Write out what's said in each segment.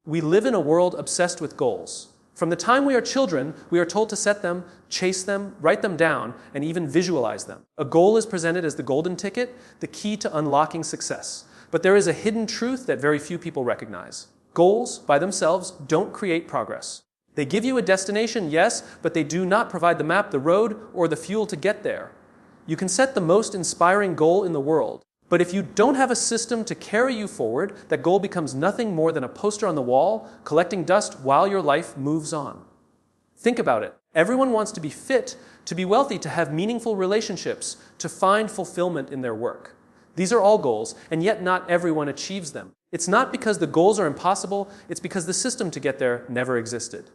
We live in a world obsessed with goals. From the time we are children, we are told to set them, chase them, write them down, and even visualize them. A goal is presented as the golden ticket, the key to unlocking success. But there is a hidden truth that very few people recognize. Goals, by themselves, don't create progress. They give you a destination, yes, but they do not provide the map, the road, or the fuel to get there. You can set the most inspiring goal in the world, but if you don't have a system to carry you forward, that goal becomes nothing more than a poster on the wall, collecting dust while your life moves on. Think about it. Everyone wants to be fit, to be wealthy, to have meaningful relationships, to find fulfillment in their work. These are all goals, and yet not everyone achieves them. It's not because the goals are impossible, it's because the system to get there never existed.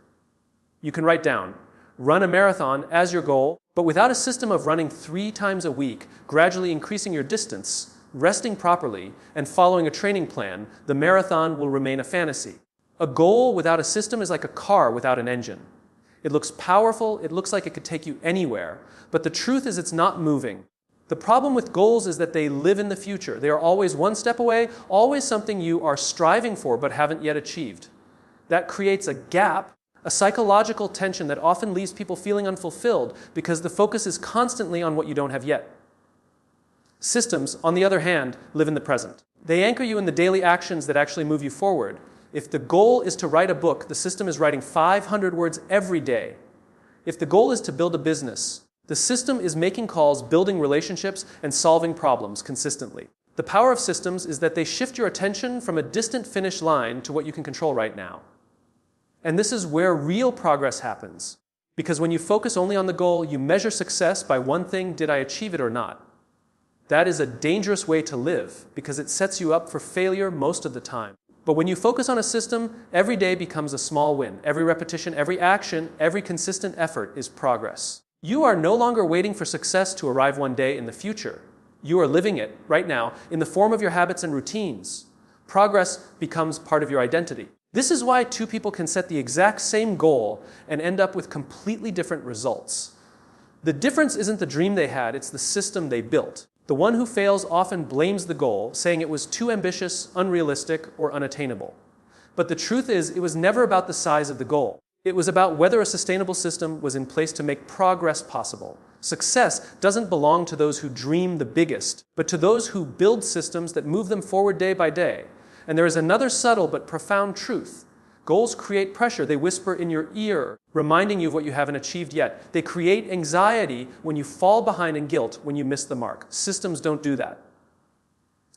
You can write down, run a marathon as your goal, but without a system of running 3 times a week, gradually increasing your distance, resting properly, and following a training plan, the marathon will remain a fantasy. A goal without a system is like a car without an engine. It looks powerful, it looks like it could take you anywhere, but the truth is it's not moving. The problem with goals is that they live in the future. They are always one step away, always something you are striving for but haven't yet achieved. That creates a gap, a psychological tension that often leaves people feeling unfulfilled because the focus is constantly on what you don't have yet. Systems, on the other hand, live in the present. They anchor you in the daily actions that actually move you forward. If the goal is to write a book, the system is writing 500 words every day. If the goal is to build a business, the system is making calls, building relationships, and solving problems consistently. The power of systems is that they shift your attention from a distant finish line to what you can control right now. And this is where real progress happens. Because when you focus only on the goal, you measure success by one thing: did I achieve it or not? That is a dangerous way to live because it sets you up for failure most of the time. But when you focus on a system, every day becomes a small win. Every repetition, every action, every consistent effort is progress. You are no longer waiting for success to arrive one day in the future. You are living it right now in the form of your habits and routines. Progress becomes part of your identity. This is why 2 people can set the exact same goal and end up with completely different results. The difference isn't the dream they had, it's the system they built. The one who fails often blames the goal, saying it was too ambitious, unrealistic, or unattainable. But the truth is, it was never about the size of the goal. It was about whether a sustainable system was in place to make progress possible. Success doesn't belong to those who dream the biggest, but to those who build systems that move them forward day by day. And there is another subtle but profound truth. Goals create pressure. They whisper in your ear, reminding you of what you haven't achieved yet. They create anxiety when you fall behind and guilt when you miss the mark. Systems don't do that.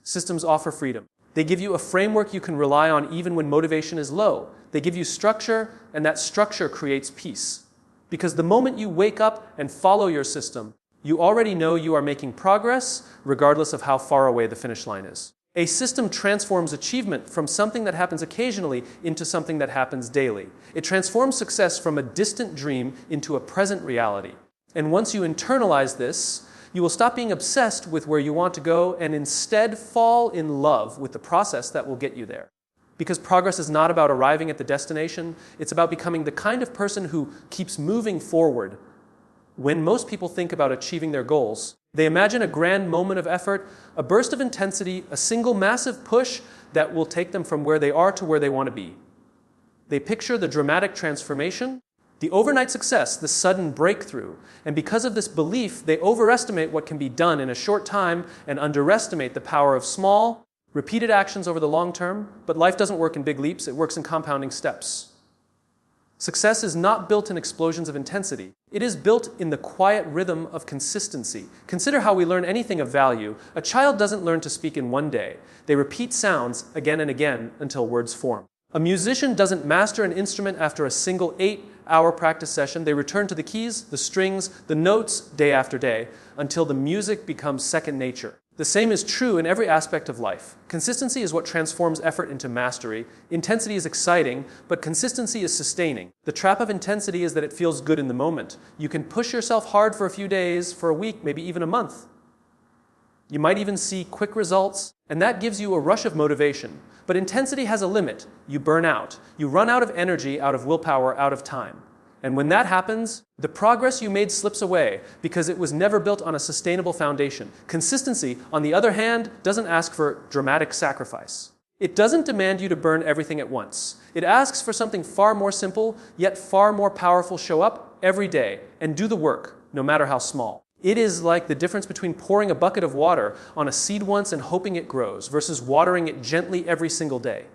Systems offer freedom. They give you a framework you can rely on even when motivation is low. They give you structure, and that structure creates peace. Because the moment you wake up and follow your system, you already know you are making progress, regardless of how far away the finish line is. A system transforms achievement from something that happens occasionally into something that happens daily. It transforms success from a distant dream into a present reality. And once you internalize this, you will stop being obsessed with where you want to go and instead fall in love with the process that will get you there. Because progress is not about arriving at the destination, it's about becoming the kind of person who keeps moving forward. When most people think about achieving their goals, they imagine a grand moment of effort, a burst of intensity, a single massive push that will take them from where they are to where they want to be. They picture the dramatic transformation, the overnight success, the sudden breakthrough. And because of this belief, they overestimate what can be done in a short time and underestimate the power of small, repeated actions over the long term. But life doesn't work in big leaps, it works in compounding steps. Success is not built in explosions of intensity. It is built in the quiet rhythm of consistency. Consider how we learn anything of value. A child doesn't learn to speak in one day. They repeat sounds again and again until words form. A musician doesn't master an instrument after a single 8-hour practice session. They return to the keys, the strings, the notes day after day until the music becomes second nature. The same is true in every aspect of life. Consistency is what transforms effort into mastery. Intensity is exciting, but consistency is sustaining. The trap of intensity is that it feels good in the moment. You can push yourself hard for a few days, for a week, maybe even a month. You might even see quick results, and that gives you a rush of motivation. But intensity has a limit. You burn out. You run out of energy, out of willpower, out of time. And when that happens, the progress you made slips away because it was never built on a sustainable foundation. Consistency, on the other hand, doesn't ask for dramatic sacrifice. It doesn't demand you to burn everything at once. It asks for something far more simple, yet far more powerful. Show up every day and do the work, no matter how small. It is like the difference between pouring a bucket of water on a seed once and hoping it grows versus watering it gently every single day.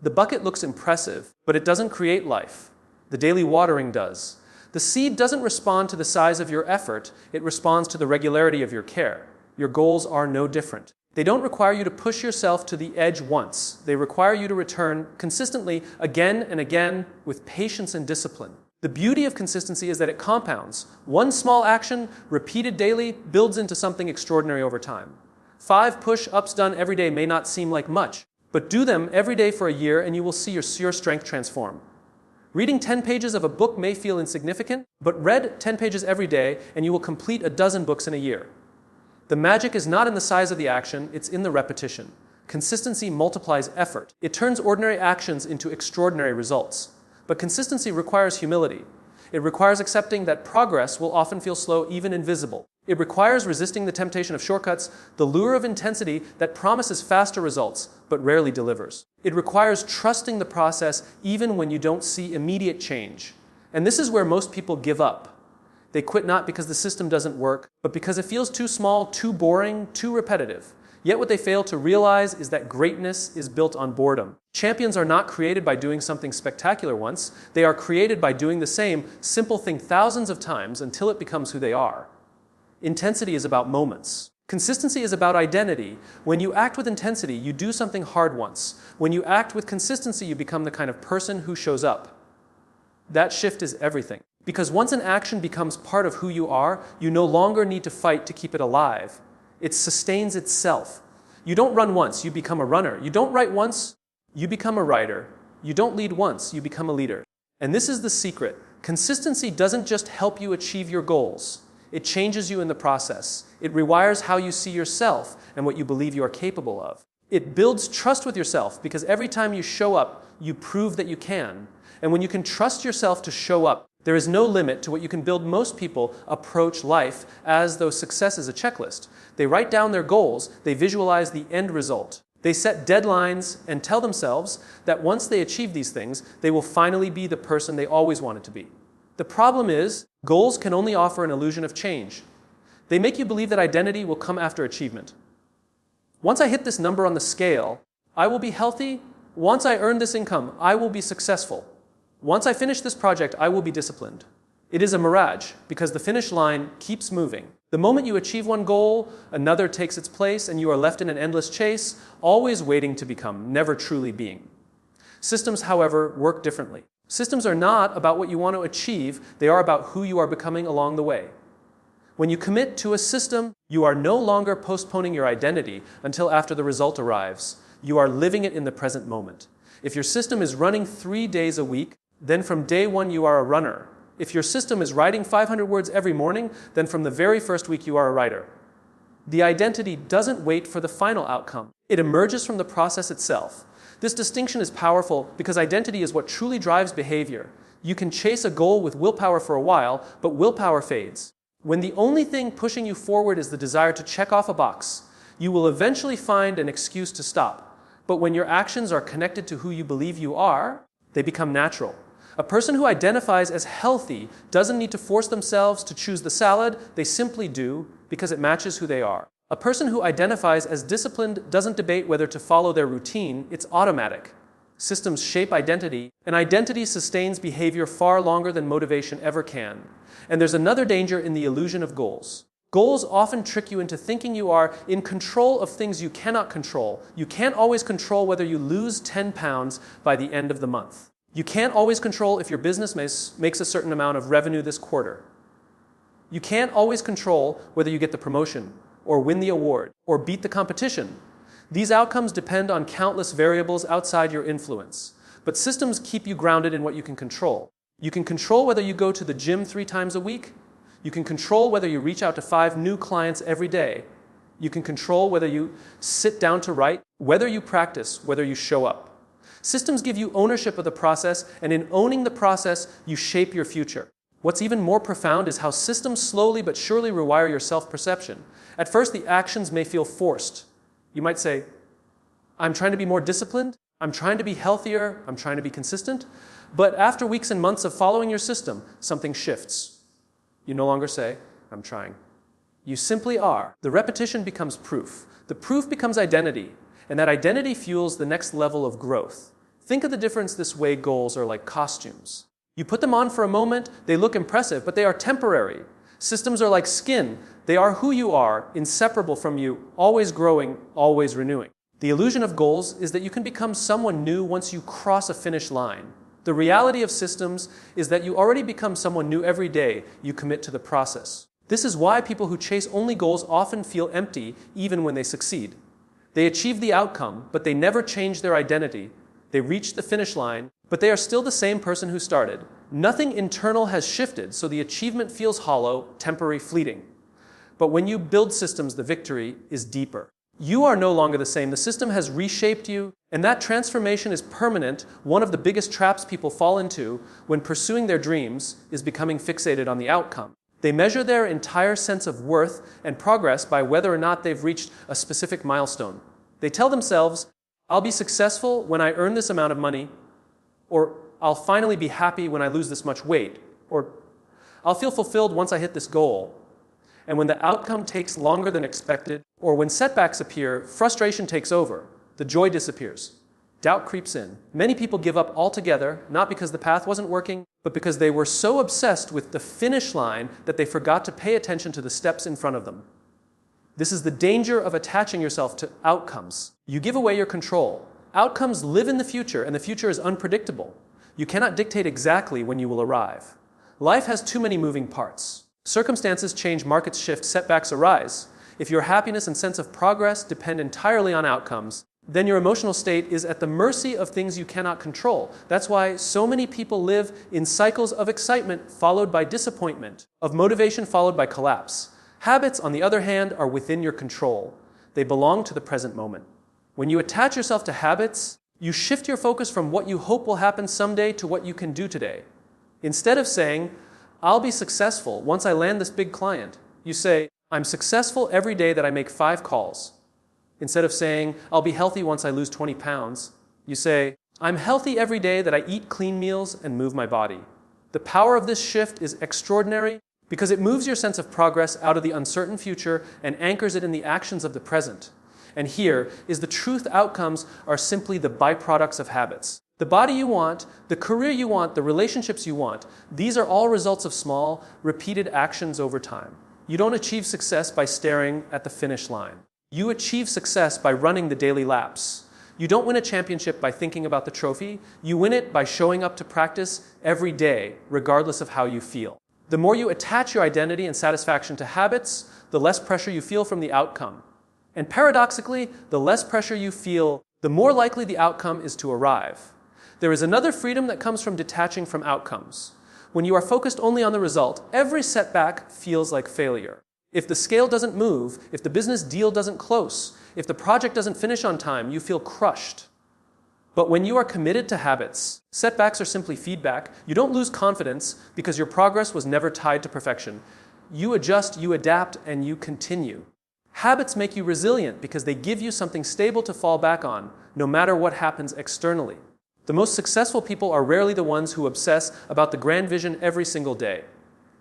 The bucket looks impressive, but it doesn't create life. The daily watering does. The seed doesn't respond to the size of your effort, it responds to the regularity of your care. Your goals are no different. They don't require you to push yourself to the edge once. They require you to return consistently again and again with patience and discipline. The beauty of consistency is that it compounds. One small action, repeated daily, builds into something extraordinary over time. 5 push-ups done every day may not seem like much, but do them every day for a year and you will see your strength transform. Reading 10 pages of a book may feel insignificant, but read 10 pages every day and you will complete a dozen books in a year. The magic is not in the size of the action, it's in the repetition. Consistency multiplies effort. It turns ordinary actions into extraordinary results. But consistency requires humility. It requires accepting that progress will often feel slow, even invisible. It requires resisting the temptation of shortcuts, the lure of intensity that promises faster results, but rarely delivers. It requires trusting the process even when you don't see immediate change. And this is where most people give up. They quit not because the system doesn't work, but because it feels too small, too boring, too repetitive. Yet what they fail to realize is that greatness is built on boredom. Champions are not created by doing something spectacular once. They are created by doing the same simple thing thousands of times until it becomes who they are. Intensity is about moments. Consistency is about identity. When you act with intensity, you do something hard once. When you act with consistency, you become the kind of person who shows up. That shift is everything. Because once an action becomes part of who you are, you no longer need to fight to keep it alive. It sustains itself. You don't run once, you become a runner. You don't write once, you become a writer. You don't lead once, you become a leader. And this is the secret. Consistency doesn't just help you achieve your goals. It changes you in the process. It rewires how you see yourself and what you believe you are capable of. It builds trust with yourself because every time you show up, you prove that you can. And when you can trust yourself to show up, there is no limit to what you can build. Most people approach life as though success is a checklist. They write down their goals, they visualize the end result. They set deadlines and tell themselves that once they achieve these things, they will finally be the person they always wanted to be. The problem is, goals can only offer an illusion of change. They make you believe that identity will come after achievement. Once I hit this number on the scale, I will be healthy. Once I earn this income, I will be successful. Once I finish this project, I will be disciplined. It is a mirage because the finish line keeps moving. The moment you achieve one goal, another takes its place and you are left in an endless chase, always waiting to become, never truly being. Systems, however, work differently. Systems are not about what you want to achieve, they are about who you are becoming along the way. When you commit to a system, you are no longer postponing your identity until after the result arrives. You are living it in the present moment. If your system is running 3 days a week, then from day one you are a runner. If your system is writing 500 words every morning, then from the very first week you are a writer. The identity doesn't wait for the final outcome. It emerges from the process itself. This distinction is powerful because identity is what truly drives behavior. You can chase a goal with willpower for a while, but willpower fades. When the only thing pushing you forward is the desire to check off a box, you will eventually find an excuse to stop. But when your actions are connected to who you believe you are, they become natural. A person who identifies as healthy doesn't need to force themselves to choose the salad, they simply do because it matches who they are. A person who identifies as disciplined doesn't debate whether to follow their routine, it's automatic. Systems shape identity, and identity sustains behavior far longer than motivation ever can. And there's another danger in the illusion of goals. Goals often trick you into thinking you are in control of things you cannot control. You can't always control whether you lose 10 pounds by the end of the month. You can't always control if your business makes a certain amount of revenue this quarter. You can't always control whether you get the promotion, or win the award, or beat the competition. These outcomes depend on countless variables outside your influence. But systems keep you grounded in what you can control. You can control whether you go to the gym 3 times a week. You can control whether you reach out to 5 new clients every day. You can control whether you sit down to write, whether you practice, whether you show up. Systems give you ownership of the process, and in owning the process, you shape your future. What's even more profound is how systems slowly but surely rewire your self-perception. At first, the actions may feel forced. You might say, I'm trying to be more disciplined. I'm trying to be healthier. I'm trying to be consistent. But after weeks and months of following your system, something shifts. You no longer say, I'm trying. You simply are. The repetition becomes proof. The proof becomes identity. And that identity fuels the next level of growth. Think of the difference this way. Goals are like costumes. You put them on for a moment, they look impressive, but they are temporary. Systems are like skin. They are who you are, inseparable from you, always growing, always renewing. The illusion of goals is that you can become someone new once you cross a finish line. The reality of systems is that you already become someone new every day you commit to the process. This is why people who chase only goals often feel empty even when they succeed. They achieve the outcome, but they never change their identity. They reach the finish line, but they are still the same person who started. Nothing internal has shifted, so the achievement feels hollow, temporary, fleeting. But when you build systems, the victory is deeper. You are no longer the same. The system has reshaped you, and that transformation is permanent. One of the biggest traps people fall into when pursuing their dreams is becoming fixated on the outcome. They measure their entire sense of worth and progress by whether or not they've reached a specific milestone. They tell themselves, I'll be successful when I earn this amount of money, or I'll finally be happy when I lose this much weight, or I'll feel fulfilled once I hit this goal. And when the outcome takes longer than expected, or when setbacks appear, frustration takes over, the joy disappears. Doubt creeps in. Many people give up altogether, not because the path wasn't working, but because they were so obsessed with the finish line that they forgot to pay attention to the steps in front of them. This is the danger of attaching yourself to outcomes. You give away your control. Outcomes live in the future, and the future is unpredictable. You cannot dictate exactly when you will arrive. Life has too many moving parts. Circumstances change, markets shift, setbacks arise. If your happiness and sense of progress depend entirely on outcomes, then your emotional state is at the mercy of things you cannot control. That's why so many people live in cycles of excitement followed by disappointment, of motivation followed by collapse. Habits, on the other hand, are within your control. They belong to the present moment. When you attach yourself to habits, you shift your focus from what you hope will happen someday to what you can do today. Instead of saying, I'll be successful once I land this big client, you say, I'm successful every day that I make 5 calls. Instead of saying, I'll be healthy once I lose 20 pounds, you say, I'm healthy every day that I eat clean meals and move my body. The power of this shift is extraordinary because it moves your sense of progress out of the uncertain future and anchors it in the actions of the present. And here is the truth: outcomes are simply the byproducts of habits. The body you want, the career you want, the relationships you want, these are all results of small, repeated actions over time. You don't achieve success by staring at the finish line. You achieve success by running the daily laps. You don't win a championship by thinking about the trophy. You win it by showing up to practice every day, regardless of how you feel. The more you attach your identity and satisfaction to habits, the less pressure you feel from the outcome. And paradoxically, the less pressure you feel, the more likely the outcome is to arrive. There is another freedom that comes from detaching from outcomes. When you are focused only on the result, every setback feels like failure. If the scale doesn't move, if the business deal doesn't close, if the project doesn't finish on time, you feel crushed. But when you are committed to habits, setbacks are simply feedback. You don't lose confidence because your progress was never tied to perfection. You adjust, you adapt, and you continue. Habits make you resilient because they give you something stable to fall back on, no matter what happens externally. The most successful people are rarely the ones who obsess about the grand vision every single day.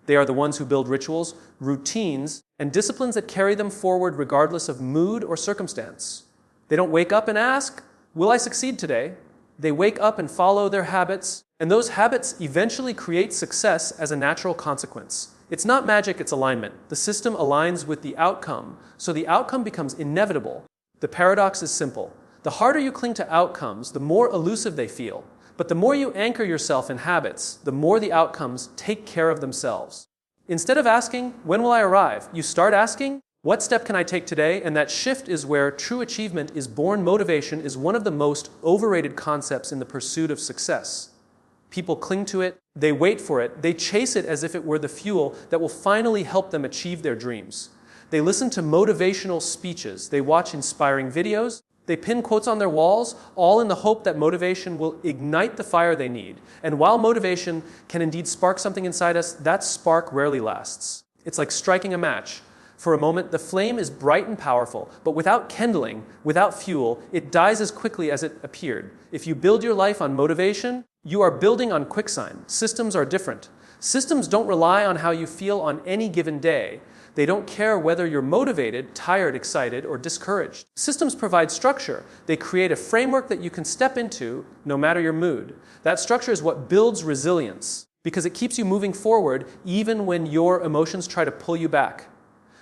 They are the ones who build rituals, routines, and disciplines that carry them forward regardless of mood or circumstance. They don't wake up and ask, will I succeed today? They wake up and follow their habits, and those habits eventually create success as a natural consequence. It's not magic, it's alignment. The system aligns with the outcome, so the outcome becomes inevitable. The paradox is simple. The harder you cling to outcomes, the more elusive they feel. But the more you anchor yourself in habits, the more the outcomes take care of themselves. Instead of asking, when will I arrive? You start asking, what step can I take today? And that shift is where true achievement is born. Motivation is one of the most overrated concepts in the pursuit of success. People cling to it, they wait for it, they chase it as if it were the fuel that will finally help them achieve their dreams. They listen to motivational speeches, they watch inspiring videos, they pin quotes on their walls, all in the hope that motivation will ignite the fire they need. And while motivation can indeed spark something inside us, that spark rarely lasts. It's like striking a match. For a moment, the flame is bright and powerful, but without kindling, without fuel, it dies as quickly as it appeared. If you build your life on motivation, you are building on quicksand. Systems are different. Systems don't rely on how you feel on any given day. They don't care whether you're motivated, tired, excited, or discouraged. Systems provide structure. They create a framework that you can step into no matter your mood. That structure is what builds resilience because it keeps you moving forward even when your emotions try to pull you back.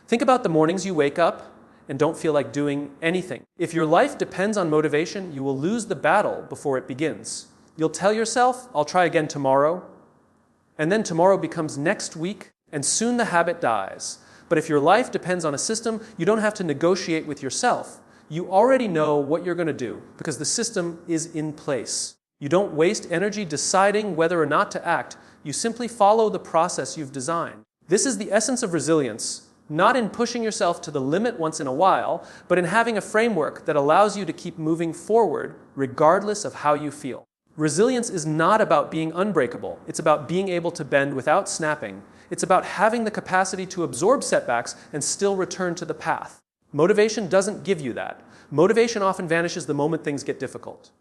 Think about the mornings you wake up and don't feel like doing anything. If your life depends on motivation, you will lose the battle before it begins. You'll tell yourself, I'll try again tomorrow, and then tomorrow becomes next week, and soon the habit dies. But if your life depends on a system, you don't have to negotiate with yourself. You already know what you're going to do because the system is in place. You don't waste energy deciding whether or not to act. You simply follow the process you've designed. This is the essence of resilience, not in pushing yourself to the limit once in a while, but in having a framework that allows you to keep moving forward regardless of how you feel. Resilience is not about being unbreakable. It's about being able to bend without snapping. It's about having the capacity to absorb setbacks and still return to the path. Motivation doesn't give you that. Motivation often vanishes the moment things get difficult.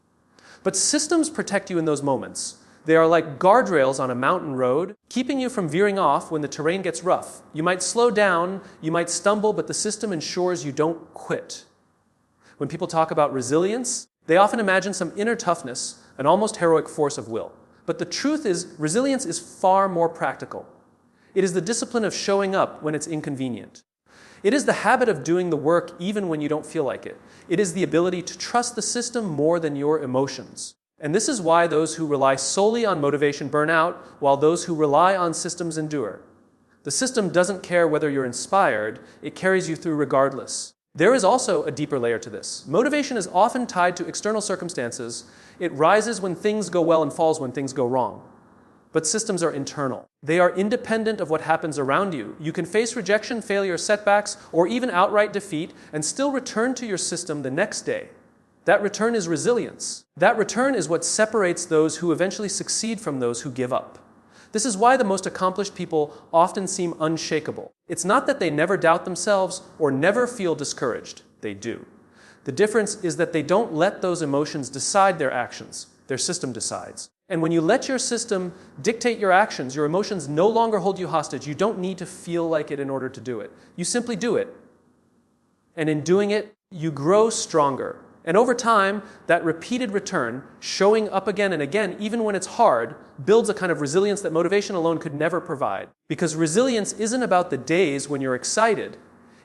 But systems protect you in those moments. They are like guardrails on a mountain road, keeping you from veering off when the terrain gets rough. You might slow down, you might stumble, but the system ensures you don't quit. When people talk about resilience, they often imagine some inner toughness, an almost heroic force of will. But the truth is, resilience is far more practical. It is the discipline of showing up when it's inconvenient. It is the habit of doing the work even when you don't feel like it. It is the ability to trust the system more than your emotions. And this is why those who rely solely on motivation burn out, while those who rely on systems endure. The system doesn't care whether you're inspired, it carries you through regardless. There is also a deeper layer to this. Motivation is often tied to external circumstances. It rises when things go well and falls when things go wrong. But systems are internal. They are independent of what happens around you. You can face rejection, failure, setbacks, or even outright defeat and still return to your system the next day. That return is resilience. That return is what separates those who eventually succeed from those who give up. This is why the most accomplished people often seem unshakable. It's not that they never doubt themselves or never feel discouraged. They do. The difference is that they don't let those emotions decide their actions. Their system decides. And when you let your system dictate your actions, your emotions no longer hold you hostage. You don't need to feel like it in order to do it. You simply do it. And in doing it, you grow stronger. And over time, that repeated return, showing up again and again, even when it's hard, builds a kind of resilience that motivation alone could never provide. Because resilience isn't about the days when you're excited.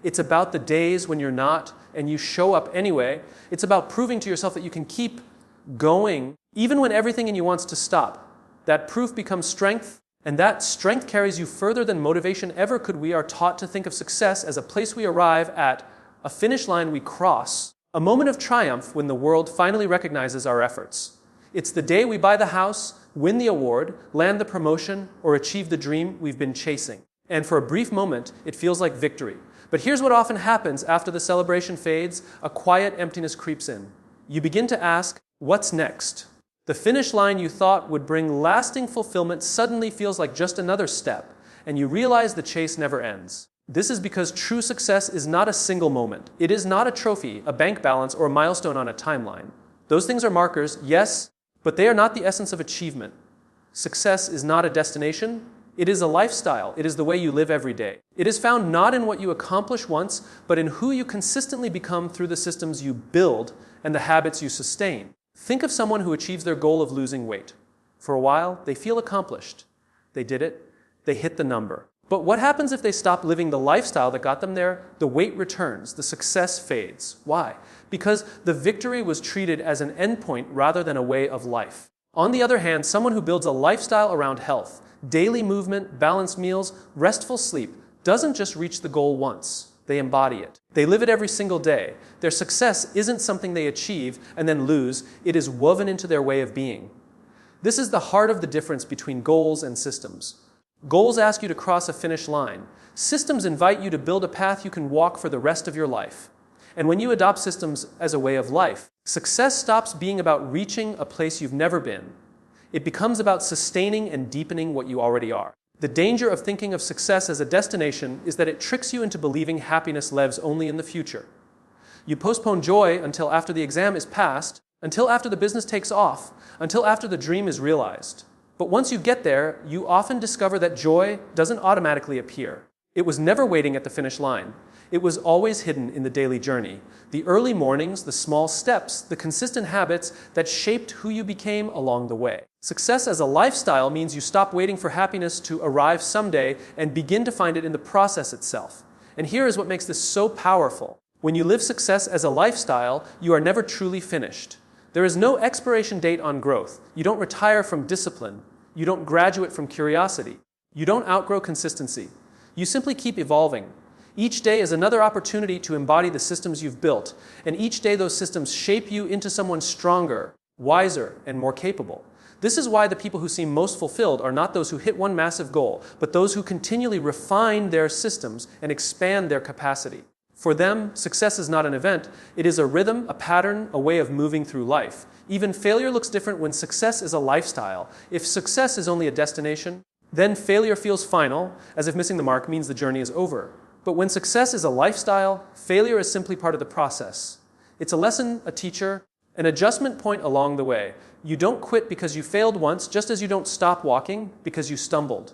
It's about the days when you're not, and you show up anyway. It's about proving to yourself that you can keep going, even when everything in you wants to stop. That proof becomes strength, and that strength carries you further than motivation ever could. We are taught to think of success as a place we arrive at, a finish line we cross, a moment of triumph when the world finally recognizes our efforts. It's the day we buy the house, win the award, land the promotion, or achieve the dream we've been chasing. And for a brief moment, it feels like victory. But here's what often happens after the celebration fades: a quiet emptiness creeps in. You begin to ask, what's next? The finish line you thought would bring lasting fulfillment suddenly feels like just another step, and you realize the chase never ends. This is because true success is not a single moment. It is not a trophy, a bank balance, or a milestone on a timeline. Those things are markers, yes, but they are not the essence of achievement. Success is not a destination. It is a lifestyle. It is the way you live every day. It is found not in what you accomplish once, but in who you consistently become through the systems you build and the habits you sustain. Think of someone who achieves their goal of losing weight. For a while, they feel accomplished. They did it. They hit the number. But what happens if they stop living the lifestyle that got them there? The weight returns. The success fades. Why? Because the victory was treated as an endpoint rather than a way of life. On the other hand, someone who builds a lifestyle around health, daily movement, balanced meals, restful sleep, doesn't just reach the goal once. They embody it. They live it every single day. Their success isn't something they achieve and then lose. It is woven into their way of being. This is the heart of the difference between goals and systems. Goals ask you to cross a finish line. Systems invite you to build a path you can walk for the rest of your life. And when you adopt systems as a way of life, success stops being about reaching a place you've never been. It becomes about sustaining and deepening what you already are. The danger of thinking of success as a destination is that it tricks you into believing happiness lives only in the future. You postpone joy until after the exam is passed, until after the business takes off, until after the dream is realized. But once you get there, you often discover that joy doesn't automatically appear. It was never waiting at the finish line. It was always hidden in the daily journey. The early mornings, the small steps, the consistent habits that shaped who you became along the way. Success as a lifestyle means you stop waiting for happiness to arrive someday and begin to find it in the process itself. And here is what makes this so powerful. When you live success as a lifestyle, you are never truly finished. There is no expiration date on growth. You don't retire from discipline. You don't graduate from curiosity. You don't outgrow consistency. You simply keep evolving. Each day is another opportunity to embody the systems you've built, and each day those systems shape you into someone stronger, wiser, and more capable. This is why the people who seem most fulfilled are not those who hit one massive goal, but those who continually refine their systems and expand their capacity. For them, success is not an event, it is a rhythm, a pattern, a way of moving through life. Even failure looks different when success is a lifestyle. If success is only a destination, then failure feels final, as if missing the mark means the journey is over. But when success is a lifestyle, failure is simply part of the process. It's a lesson, a teacher, an adjustment point along the way. You don't quit because you failed once, just as you don't stop walking because you stumbled.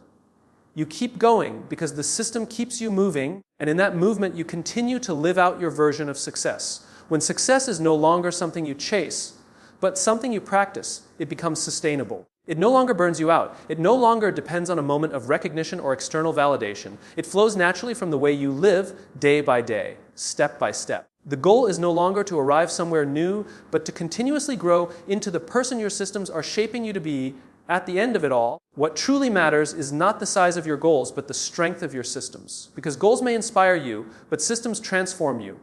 You keep going because the system keeps you moving, and in that movement you continue to live out your version of success. When success is no longer something you chase, but something you practice, it becomes sustainable. It no longer burns you out. It no longer depends on a moment of recognition or external validation. It flows naturally from the way you live day by day, step by step. The goal is no longer to arrive somewhere new, but to continuously grow into the person your systems are shaping you to be. At the end of it all, what truly matters is not the size of your goals, but the strength of your systems. Because goals may inspire you, but systems transform you.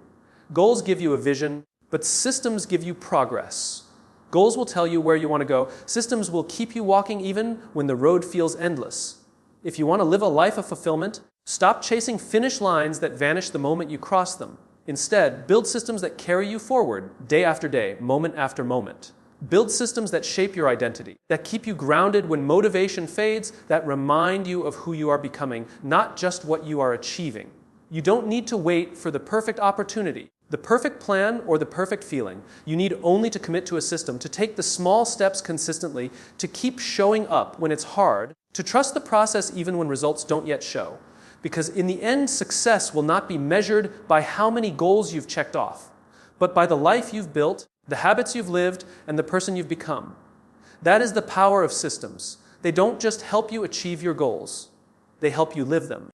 Goals give you a vision, but systems give you progress. Goals will tell you where you want to go. Systems will keep you walking even when the road feels endless. If you want to live a life of fulfillment, stop chasing finish lines that vanish the moment you cross them. Instead, build systems that carry you forward day after day, moment after moment. Build systems that shape your identity, that keep you grounded when motivation fades, that remind you of who you are becoming, not just what you are achieving. You don't need to wait for the perfect opportunity, the perfect plan, or the perfect feeling. You need only to commit to a system, to take the small steps consistently, to keep showing up when it's hard, to trust the process even when results don't yet show. Because in the end, success will not be measured by how many goals you've checked off, but by the life you've built, the habits you've lived, and the person you've become. That is the power of systems. They don't just help you achieve your goals, they help you live them.